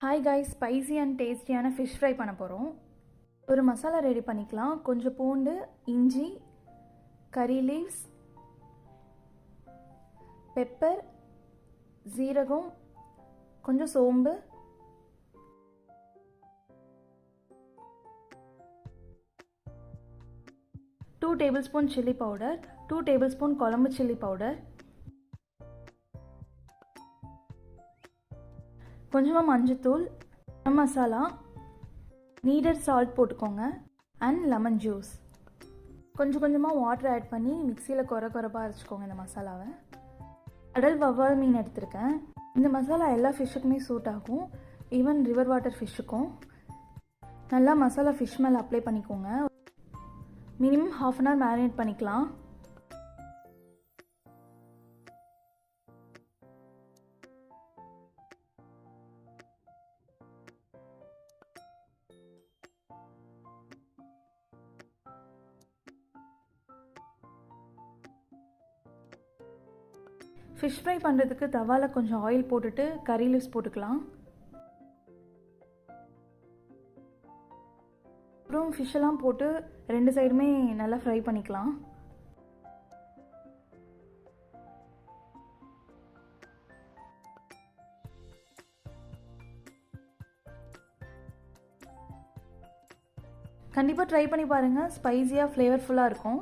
Hi guys, spicy and டேஸ்டியான fish fry பண்ண போகிறோம். ஒரு மசாலா ரெடி பண்ணிக்கலாம். கொஞ்சம் பூண்டு, இஞ்சி, கறி லீவ்ஸ், பெப்பர், ஜீரகம், கொஞ்சம் சோம்பு, two tablespoon chilli powder, 2 tablespoon குழம்பு சில்லி பவுடர், கொஞ்சமாக மஞ்சத்தூள், மசாலா, நீடட் சால்ட் போட்டுக்கோங்க அண்ட் லெமன் ஜூஸ். கொஞ்சம் கொஞ்சமாக வாட்டர் ஆட் பண்ணி மிக்சியில் குறைப்பாக அரைச்சிக்கோங்க. இந்த மசாலாவை கடல் வவ்வால் மீன் எடுத்திருக்கேன். இந்த மசாலா எல்லா ஃபிஷ்ஷுக்குமே சூட் ஆகும், ஈவன் ரிவர் வாட்டர் ஃபிஷ்ஷுக்கும். நல்லா மசாலா ஃபிஷ் மேலே அப்ளை பண்ணிக்கோங்க. மினிமம் ½ அன் ஹவர் மேரினேட் பண்ணிக்கலாம். ஃபிஷ் ஃப்ரை பண்ணுறதுக்கு தவாவில் கொஞ்சம் ஆயில் போட்டுட்டு கறி லீவ்ஸ் போட்டுக்கலாம். அப்புறம் ஃபிஷ்ஷெல்லாம் போட்டு 2 சைடுமே நல்லா ஃப்ரை பண்ணிக்கலாம். கண்டிப்பாக ட்ரை பண்ணி பாருங்கள். ஸ்பைஸியாக ஃப்ளேவர்ஃபுல்லாக இருக்கும்.